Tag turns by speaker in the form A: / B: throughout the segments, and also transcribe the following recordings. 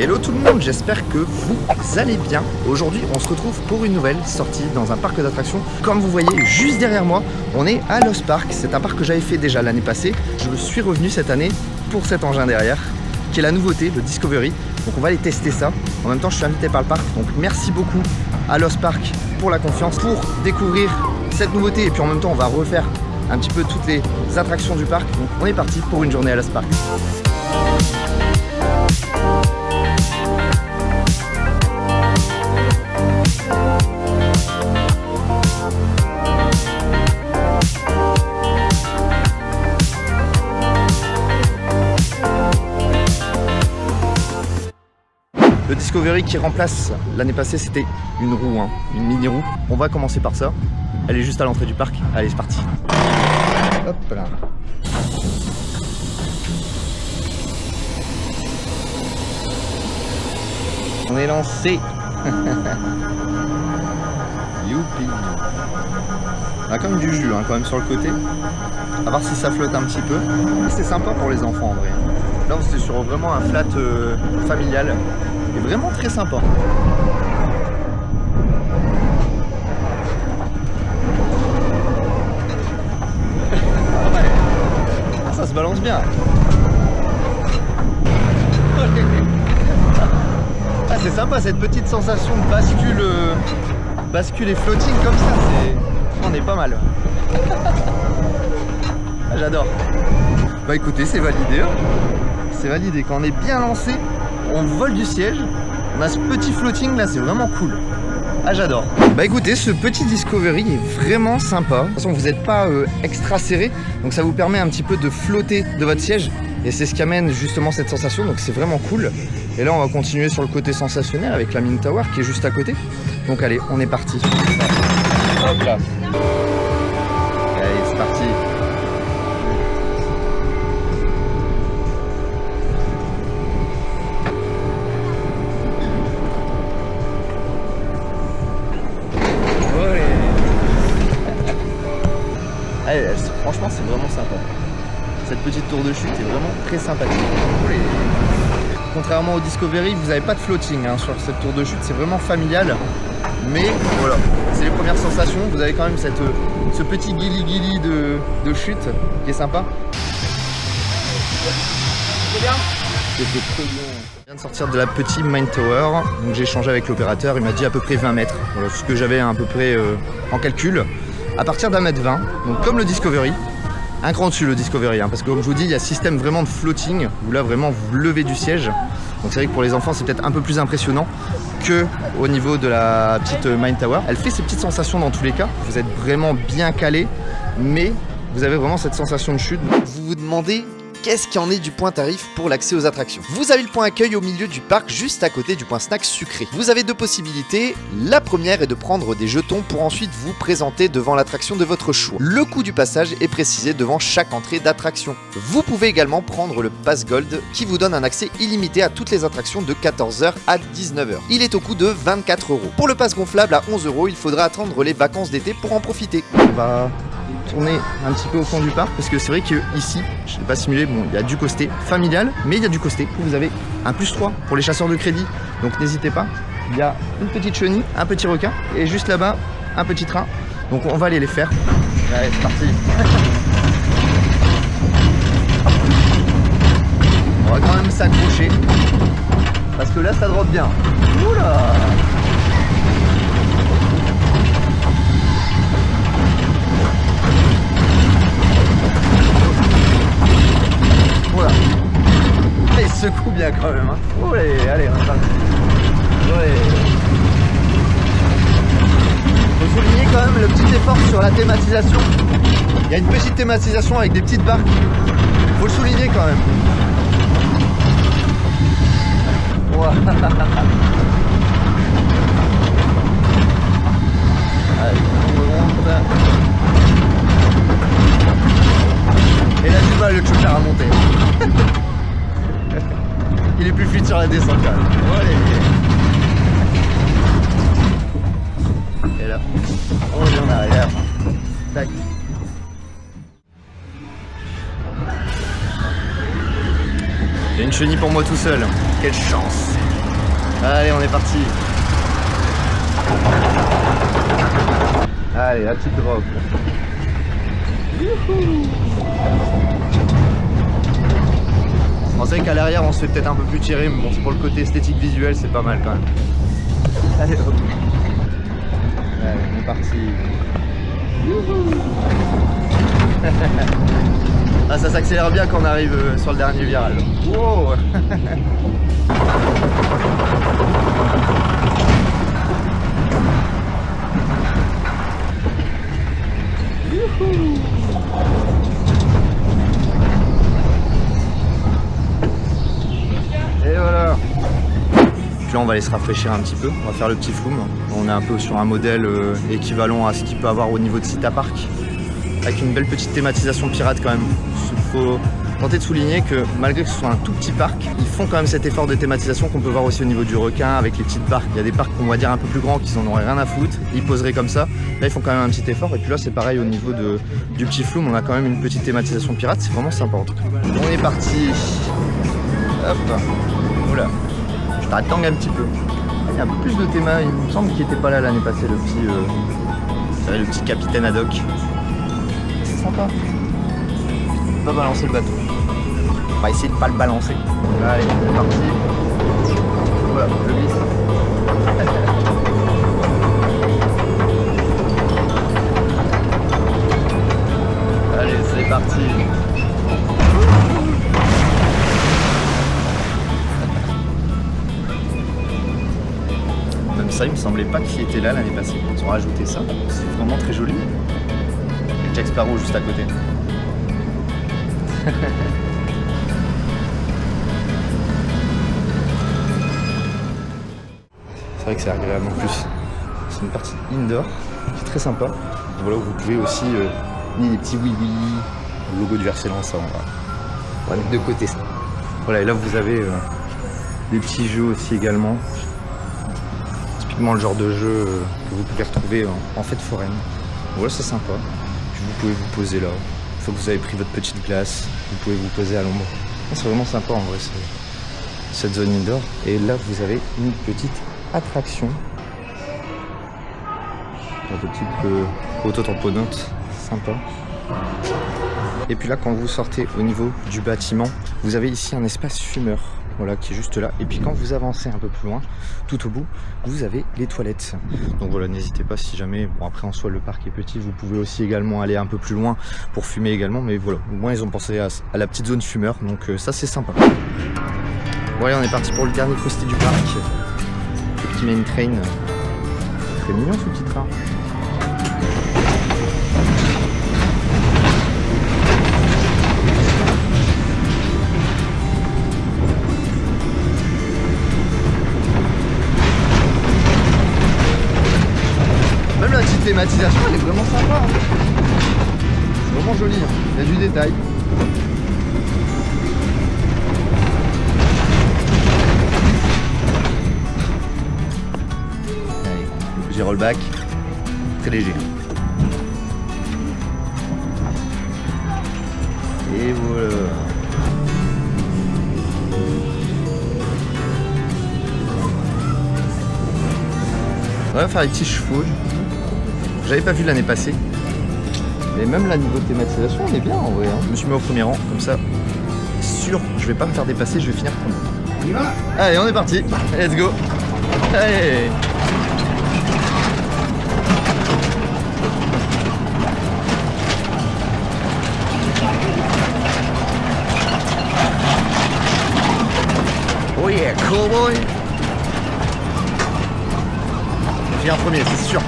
A: Hello tout le monde, j'espère que vous allez bien. Aujourd'hui, on se retrouve pour une nouvelle sortie dans un parc d'attractions. Comme vous voyez, juste derrière moi, on est à Lost Park. C'est un parc que j'avais fait déjà l'année passée. Je suis revenu cette année pour cet engin derrière, qui est la nouveauté, le Discovery. Donc on va aller tester ça. En même temps, je suis invité par le parc. Donc merci beaucoup à Lost Park pour la confiance, pour découvrir cette nouveauté. Et puis en même temps, on va refaire un petit peu toutes les attractions du parc. Donc on est parti pour une journée à Lost Park. Le Discovery qui remplace, l'année passée c'était une roue, une mini roue. On va commencer par ça. Elle est juste à l'entrée du parc. Allez, c'est parti. Hop là. On est lancé. Youpi. On a quand même du jus quand même sur le côté. À voir si ça flotte un petit peu. C'est sympa pour les enfants en vrai. Là on était sur vraiment un flat familial. Et vraiment très sympa. Ça se balance bien. Ah, c'est sympa cette petite sensation de bascule et floating comme ça. On est pas mal. Ah, j'adore. Bah écoutez, c'est validé. C'est validé. Quand on est bien lancé, on vole du siège, on a ce petit floating là, c'est vraiment cool. Ah, j'adore. Bah écoutez, ce petit Discovery est vraiment sympa. De toute façon, vous n'êtes pas extra serré, donc ça vous permet un petit peu de flotter de votre siège. Et c'est ce qui amène justement cette sensation, donc c'est vraiment cool. Et là, on va continuer sur le côté sensationnel avec la Mini Tower qui est juste à côté. Donc allez, on est parti. Hop là. Allez, c'est parti. Allez, franchement, c'est vraiment sympa. Cette petite tour de chute est vraiment très sympathique. Contrairement au Discovery, vous n'avez pas de floating sur cette tour de chute, c'est vraiment familial. Mais voilà, c'est les premières sensations. Vous avez quand même ce petit guili-guili de chute qui est sympa. C'est bien. C'était trop bien. Je viens de sortir de la petite Mine Tower. Donc j'ai échangé avec l'opérateur, il m'a dit à peu près 20 mètres. Voilà ce que j'avais à peu près en calcul. À partir d'1,20 m, donc comme le Discovery, un cran dessus le Discovery, parce que comme je vous dis, il y a système vraiment de floating, où là vraiment vous levez du siège. Donc c'est vrai que pour les enfants c'est peut-être un peu plus impressionnant que au niveau de la petite Mine Tower. Elle fait ses petites sensations dans tous les cas, vous êtes vraiment bien calé, mais vous avez vraiment cette sensation de chute. Vous vous demandez qu'est-ce qu'il en est du point tarif pour l'accès aux attractions. Vous avez le point accueil au milieu du parc, juste à côté du point snack sucré. Vous avez deux possibilités. La première est de prendre des jetons pour ensuite vous présenter devant l'attraction de votre choix. Le coût du passage est précisé devant chaque entrée d'attraction. Vous pouvez également prendre le Pass Gold qui vous donne un accès illimité à toutes les attractions de 14 h à 19 h. Il est au coût de 24 €. Pour le pass gonflable à 11 €, il faudra attendre les vacances d'été pour en profiter. On va tourner un petit peu au fond du parc parce que c'est vrai que ici, je ne l'ai pas simulé, bon, il y a du costé familial, mais il y a du costé. Vous avez un +3 pour les chasseurs de crédit, donc n'hésitez pas. Il y a une petite chenille, un petit requin et juste là-bas un petit train. Donc on va aller les faire. Allez, c'est parti. On va quand même s'accrocher parce que là ça droite bien. Oula! Voilà. Il secoue bien quand même. Ouais, allez, on est parti. Ouais. Faut souligner quand même le petit effort sur la thématisation. Il y a une petite thématisation avec des petites barques. Faut le souligner quand même. Wow. Allez, on remonte. Et là, du mal le chouchard à monter. Il est plus fluide sur la descente quand même. Allez. Et là, on revient en arrière. Tac. Il y a une chenille pour moi tout seul. Quelle chance! Allez, on est parti. Allez, la petite drogue. On sait qu'à l'arrière on se fait peut-être un peu plus tirer, mais bon, c'est pour le côté esthétique visuel, c'est pas mal quand même. Allez hop. Allez, on est parti. Ah, ça s'accélère bien quand on arrive sur le dernier virage. Wow. Et voilà. Puis là on va aller se rafraîchir un petit peu, on va faire le petit flume. On est un peu sur un modèle équivalent à ce qu'il peut avoir au niveau de Cita Park, avec une belle petite thématisation pirate quand même. Il faut tenter de souligner que malgré que ce soit un tout petit parc, ils font quand même cet effort de thématisation qu'on peut voir aussi au niveau du requin avec les petites barques. Il y a des parcs on va dire un peu plus grands qui en auraient rien à foutre, ils poseraient comme ça. Là ils font quand même un petit effort, et puis là c'est pareil au niveau du petit flume, on a quand même une petite thématisation pirate, c'est vraiment sympa en tout cas. On est parti. Hop. Oula. Je t'attends un petit peu. Il y a un peu plus de théma, il me semble qu'il n'était pas là l'année passée, le petit capitaine ad hoc. C'est sympa. On va pas balancer le bateau. On va essayer de pas le balancer. Allez, c'est parti. Voilà, je glisse. Allez, c'est parti. Même ça, il me semblait pas qu'il était là l'année passée. Ils ont rajouté ça. C'est vraiment très joli. Et Jack Sparrow juste à côté. C'est vrai que c'est agréable en plus. C'est une partie indoor qui est très sympa. Voilà où vous pouvez aussi mettre des petits oui-oui, le logo du Vercellent, ça on va mettre de côté. Voilà, et là vous avez des petits jeux aussi également. Typiquement le genre de jeu que vous pouvez retrouver en fête foraine. Voilà, c'est sympa. Puis vous pouvez vous poser là. Une fois que vous avez pris votre petite glace, vous pouvez vous poser à l'ombre. C'est vraiment sympa en vrai cette zone indoor. Et là vous avez une petite attraction. Une petite auto-tamponante, sympa. Et puis là quand vous sortez au niveau du bâtiment, vous avez ici un espace fumeur. Voilà, qui est juste là. Et puis quand vous avancez un peu plus loin, tout au bout, vous avez les toilettes. Donc voilà, n'hésitez pas si jamais, bon après en soi le parc est petit, vous pouvez aussi également aller un peu plus loin pour fumer également. Mais voilà, au moins ils ont pensé à la petite zone fumeur, donc ça c'est sympa. Voilà, on est parti pour le dernier coaster du parc. Le petit main train. Très mignon ce petit train. Même la petite thématisation elle est vraiment sympa. C'est vraiment joli, il y a du détail. Allez, petit rollback, très léger. Et voilà. On va faire les petits chevaux. J'avais pas vu l'année passée. Mais même là niveau thématisation on est bien en vrai. Je me suis mis au premier rang, comme ça. Sûr, je vais pas me faire dépasser, je vais finir premier. Allez, on est parti. Let's go. Allez. Oh yeah, cool boy. Je viens premier, c'est sûr.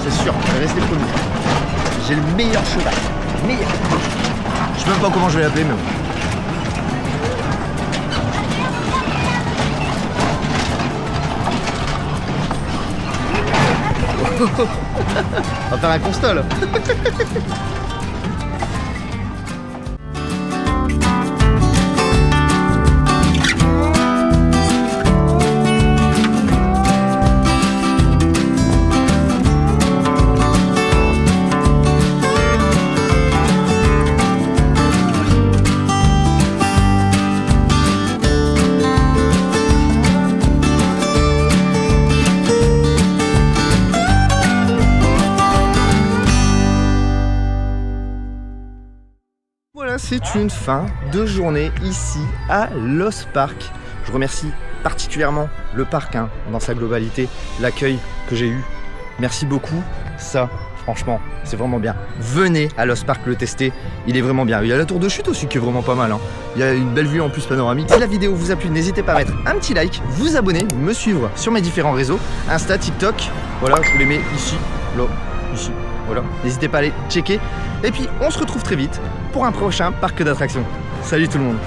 A: C'est sûr, je vais rester premier. J'ai le meilleur cheval. Meilleur. Je sais même pas comment je vais l'appeler, mais bon. On va faire un constat là. c'est une fin de journée ici à Lost Park. Je remercie particulièrement le parc dans sa globalité, l'accueil que j'ai eu. Merci beaucoup, ça franchement c'est vraiment bien. Venez à Lost Park le tester, il est vraiment bien. Il y a la tour de chute aussi qui est vraiment pas mal. Il y a une belle vue en plus panoramique. Si la vidéo vous a plu, n'hésitez pas à mettre un petit like, vous abonner, me suivre sur mes différents réseaux, Insta, TikTok. Voilà, je vous les mets ici, là, ici. Voilà, n'hésitez pas à aller checker. Et puis on se retrouve très vite pour un prochain parc d'attractions. Salut tout le monde.